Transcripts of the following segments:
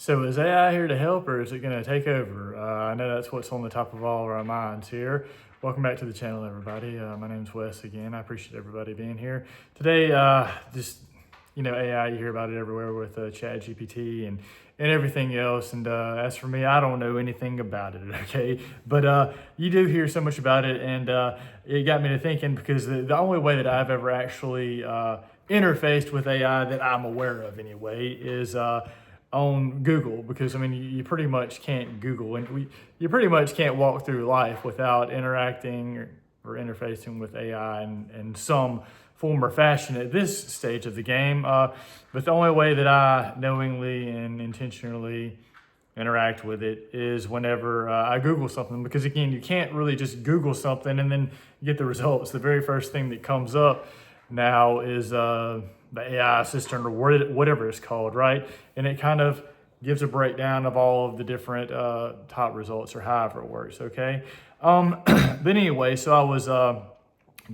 So is AI here to help, or is it going to take over? I know that's what's on the top of all of our minds here. Welcome back to the channel, everybody. My name's Wes again. I appreciate everybody being here. Today, AI, you hear about it everywhere with Chat GPT and everything else. And as for me, I don't know anything about it, okay? But you do hear so much about it, and it got me to thinking, because the only way that I've ever actually interfaced with AI that I'm aware of anyway is on Google, because I mean, you pretty much can't Google, and you pretty much can't walk through life without interacting or interfacing with AI in some form or fashion at this stage of the game. But the only way that I knowingly and intentionally interact with it is whenever I Google something, because again, you can't really just Google something and then get the results. The very first thing that comes up now is the AI assistant, or whatever it's called, right? And it kind of gives a breakdown of all of the different top results, or however it works, okay? But anyway, so I was, the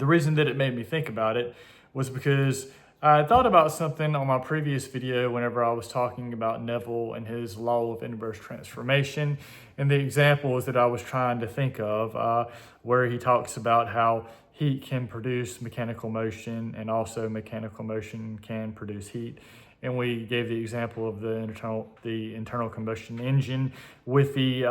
reason that it made me think about it was because I thought about something on my previous video whenever I was talking about Neville and his law of inverse transformation, and the examples that I was trying to think of, where he talks about how heat can produce mechanical motion, and also mechanical motion can produce heat. And we gave the example of the internal combustion engine with the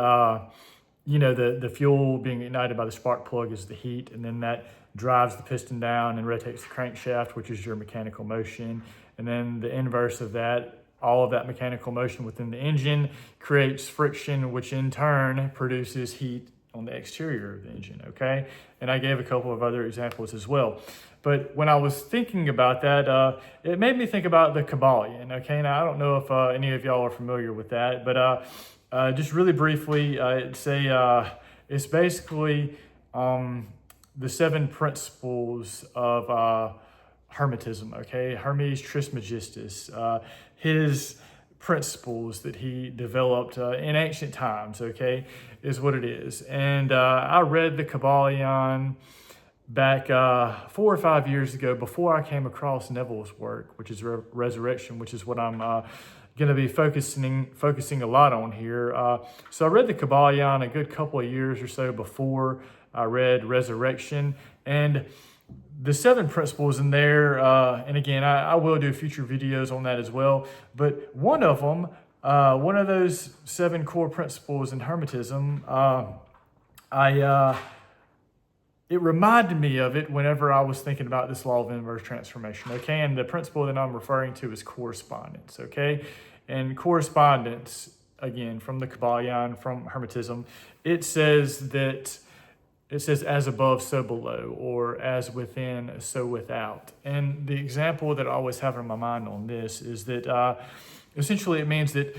the fuel being ignited by the spark plug is the heat, and then that drives the piston down and rotates the crankshaft, which is your mechanical motion. And then the inverse of that, all of that mechanical motion within the engine creates friction, which in turn produces heat on the exterior of the engine, okay? And I gave a couple of other examples as well. But when I was thinking about that, it made me think about the Kybalion, okay? Now, I don't know if any of y'all are familiar with that, but just really briefly, it's basically the 7 principles of Hermetism, okay? Hermes Trismegistus, his principles that he developed in ancient times, okay, is what it is. And I read the Kybalion back 4 or 5 years ago, before I came across Neville's work, which is Resurrection, which is what I'm going to be focusing a lot on here. So I read the Kybalion a good couple of years or so before I read Resurrection, and the 7 principles in there, and again, I will do future videos on that as well, but one of them, one of those 7 core principles in Hermetism, it reminded me of it whenever I was thinking about this law of inverse transformation, okay? And the principle that I'm referring to is correspondence, okay? And correspondence, again, from the Kybalion, from Hermetism, it says as above, so below, or as within, so without. And the example that I always have in my mind on this is that essentially it means that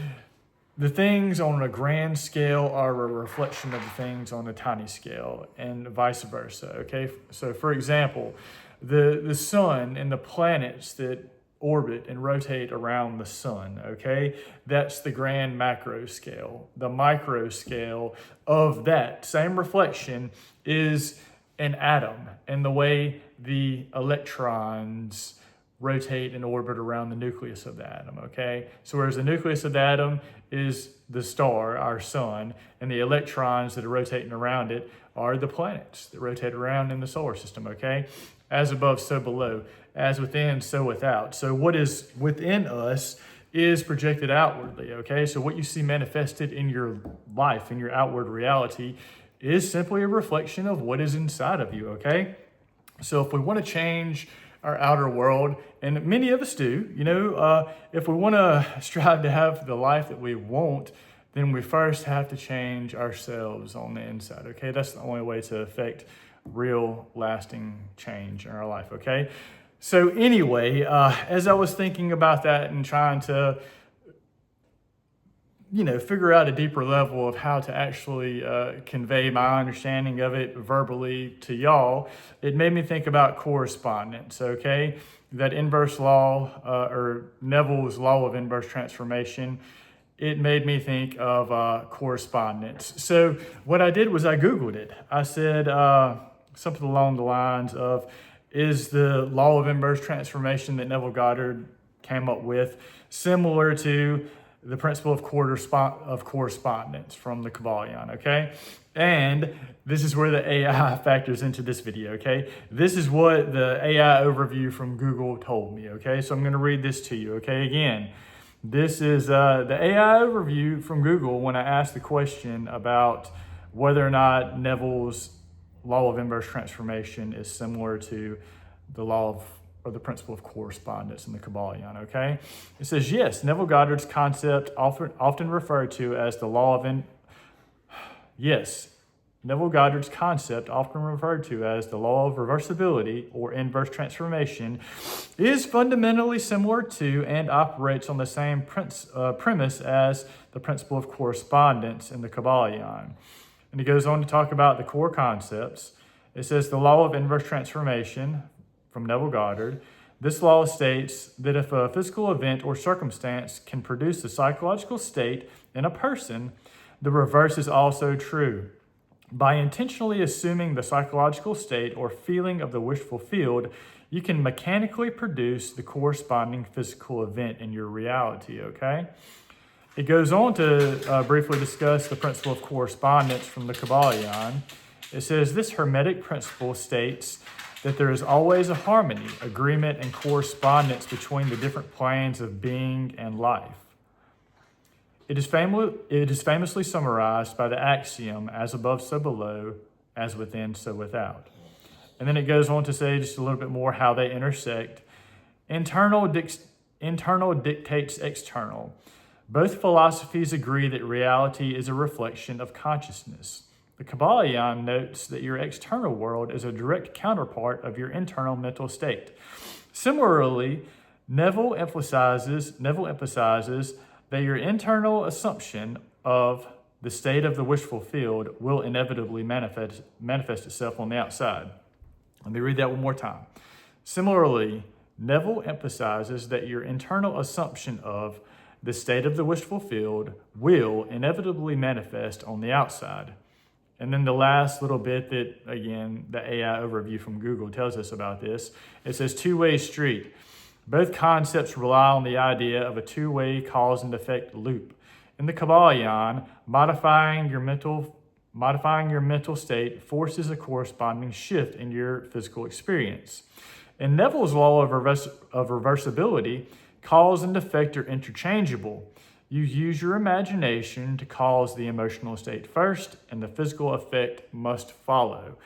the things on a grand scale are a reflection of the things on a tiny scale, and vice versa, okay? So for example, the sun and the planets that orbit and rotate around the sun, okay? That's the grand macro scale. The micro scale of that same reflection is an atom, and the way the electrons rotate and orbit around the nucleus of the atom, okay? So whereas the nucleus of the atom is the star, our sun, and the electrons that are rotating around it are the planets that rotate around in the solar system, okay? As above, so below. As within, so without. So what is within us is projected outwardly, okay? So what you see manifested in your life, in your outward reality, is simply a reflection of what is inside of you, okay? So if we want to change our outer world, and many of us do, if we want to strive to have the life that we want, then we first have to change ourselves on the inside, okay? That's the only way to affect real lasting change in our life, okay? So anyway, as I was thinking about that and trying to figure out a deeper level of how to actually convey my understanding of it verbally to y'all, it made me think about correspondence, okay? That inverse law, or Neville's law of inverse transformation, it made me think of correspondence. So what I did was I Googled it. I said something along the lines of, is the law of inverse transformation that Neville Goddard came up with similar to the principle of correspondence from the Kybalion, okay? And this is where the AI factors into this video, okay? This is what the AI overview from Google told me, okay? So I'm going to read this to you, okay? Again, this is the AI overview from Google when I asked the question about whether or not Neville's law of inverse transformation is similar to the law of or the principle of correspondence in the Kybalion, okay? It says, yes, Neville Goddard's concept often referred to as the law of Neville Goddard's concept, often referred to as the law of reversibility or inverse transformation, is fundamentally similar to and operates on the same premise as the principle of correspondence in the Kybalion. And he goes on to talk about the core concepts. It says the law of inverse transformation from Neville Goddard. This law states that if a physical event or circumstance can produce a psychological state in a person, the reverse is also true. By intentionally assuming the psychological state or feeling of the wish fulfilled, you can mechanically produce the corresponding physical event in your reality, okay? It goes on to briefly discuss the principle of correspondence from the Kybalion. It says this hermetic principle states that there is always a harmony, agreement, and correspondence between the different planes of being and life. It is famously summarized by the axiom, as above, so below, as within, so without. And then it goes on to say just a little bit more how they intersect. Internal dictates external. Both philosophies agree that reality is a reflection of consciousness. The Kybalion notes that your external world is a direct counterpart of your internal mental state. Similarly, Neville emphasizes that your internal assumption of the state of the wish fulfilled will inevitably manifest itself on the outside. Let me read that one more time. Similarly, Neville emphasizes that your internal assumption of the state of the wish fulfilled will inevitably manifest on the outside. And then the last little bit that, again, the AI overview from Google tells us about this, it says two-way street. Both concepts rely on the idea of a two-way cause and effect loop. In the Kybalion, modifying your mental state forces a corresponding shift in your physical experience. In Neville's law of reversibility, cause and effect are interchangeable. You use your imagination to cause the emotional state first, and the physical effect must follow.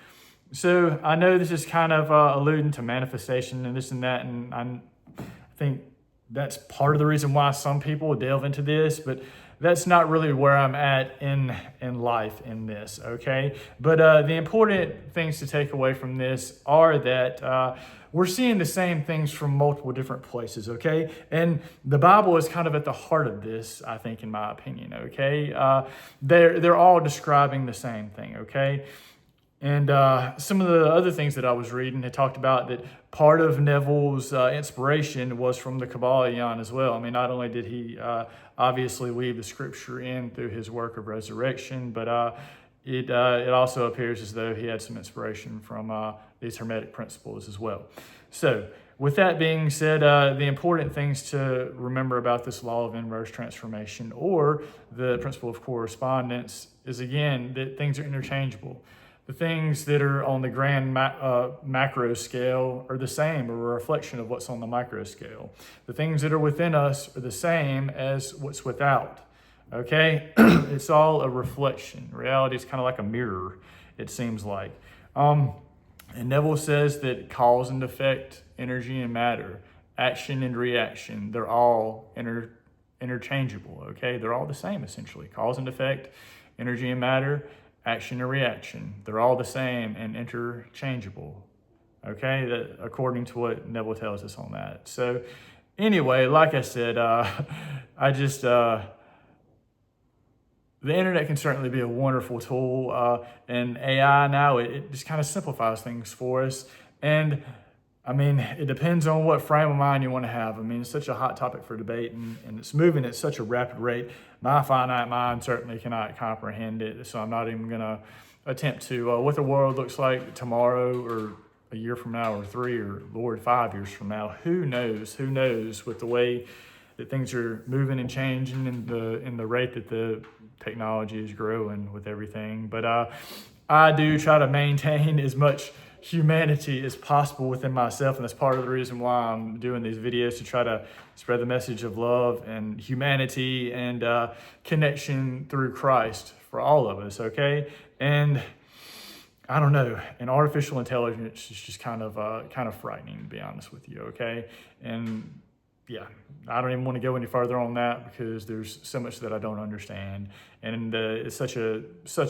So I know this is kind of alluding to manifestation and this and that, and I think that's part of the reason why some people delve into this, but that's not really where I'm at in life in this, okay? But the important things to take away from this are that we're seeing the same things from multiple different places, okay? And the Bible is kind of at the heart of this, I think, in my opinion, okay? They're all describing the same thing, okay? And some of the other things that I was reading, it talked about that part of Neville's inspiration was from the Kybalion as well. I mean, not only did he obviously weave the scripture in through his work of resurrection, but it also appears as though he had some inspiration from these hermetic principles as well. So with that being said, the important things to remember about this law of inverse transformation or the principle of correspondence is, again, that things are interchangeable. The things that are on the grand macro scale are the same, or a reflection of what's on the micro scale. The things that are within us are the same as what's without. Okay? It's all a reflection. Reality is kind of like a mirror, it seems like. And Neville says that cause and effect, energy and matter, action and reaction, they're all interchangeable. Okay? They're all the same, essentially. Cause and effect, energy and matter, action and reaction, they're all the same and interchangeable, okay? That, according to what Neville tells us on that. So anyway, like I said, the internet can certainly be a wonderful tool, and AI now, it just kind of simplifies things for us. And I mean, it depends on what frame of mind you want to have. I mean, it's such a hot topic for debate, and it's moving at such a rapid rate. My finite mind certainly cannot comprehend it, so I'm not even going to attempt to what the world looks like tomorrow or a year from now or 3 or, Lord, 5 years from now. Who knows? Who knows with the way that things are moving and changing in the rate that the technology is growing with everything. But I do try to maintain as much humanity as possible within myself, and that's part of the reason why I'm doing these videos, to try to spread the message of love and humanity and connection through Christ for all of us. Okay, and I don't know, and artificial intelligence is just kind of frightening, to be honest with you. Okay, and yeah, I don't even want to go any further on that because there's so much that I don't understand, and it's such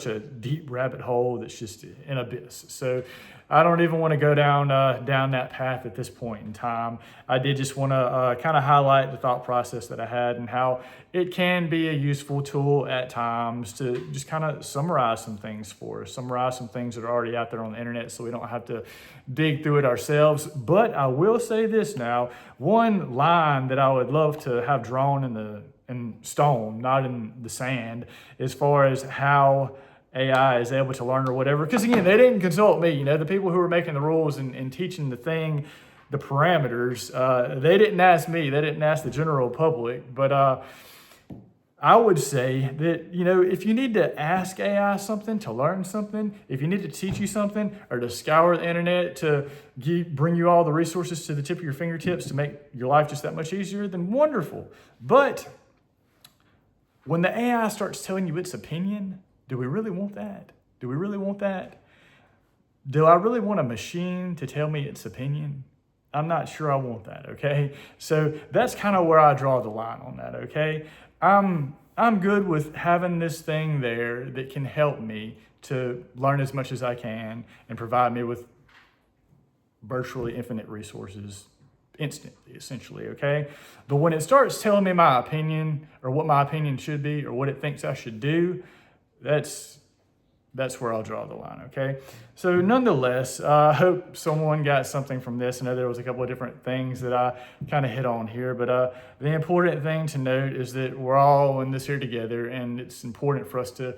a deep rabbit hole that's just an abyss. So I don't even want to go down that path at this point in time. I did just want to kind of highlight the thought process that I had and how it can be a useful tool at times to just kind of summarize some things for us, summarize some things that are already out there on the internet, so we don't have to dig through it ourselves. But I will say this now, one line that I would love to have drawn in stone, not in the sand, as far as how AI is able to learn or whatever. Because again, they didn't consult me. The people who were making the rules and teaching the thing, the parameters, they didn't ask me. They didn't ask the general public. But I would say that, if you need to ask AI something, to learn something, if you need to teach you something, or to scour the internet to bring you all the resources to the tip of your fingertips to make your life just that much easier, then wonderful. But when the AI starts telling you its opinion, do we really want that? Do we really want that? Do I really want a machine to tell me its opinion? I'm not sure I want that, okay? So that's kind of where I draw the line on that, okay? I'm good with having this thing there that can help me to learn as much as I can and provide me with virtually infinite resources instantly, essentially, okay? But when it starts telling me my opinion, or what my opinion should be, or what it thinks I should do, that's where I'll draw the line, okay? So nonetheless, I hope someone got something from this. I know there was a couple of different things that I kind of hit on here, but the important thing to note is that we're all in this here together, and it's important for us to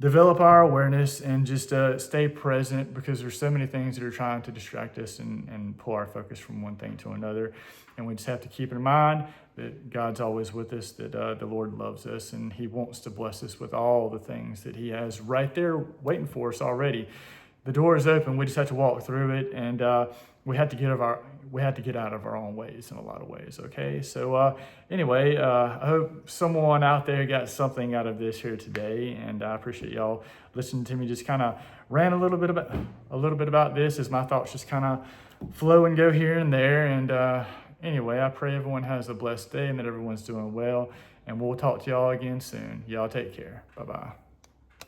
develop our awareness and just stay present, because there's so many things that are trying to distract us and pull our focus from one thing to another. And we just have to keep in mind that God's always with us, that the Lord loves us, and He wants to bless us with all the things that He has right there waiting for us already. The door is open. We just have to walk through it, and we have to get out of our own ways in a lot of ways. Okay, so anyway, I hope someone out there got something out of this here today, and I appreciate y'all listening to me just kind of rant a little bit about this, as my thoughts just kind of flow and go here and there. And anyway, I pray everyone has a blessed day and that everyone's doing well, and we'll talk to y'all again soon. Y'all take care. Bye-bye.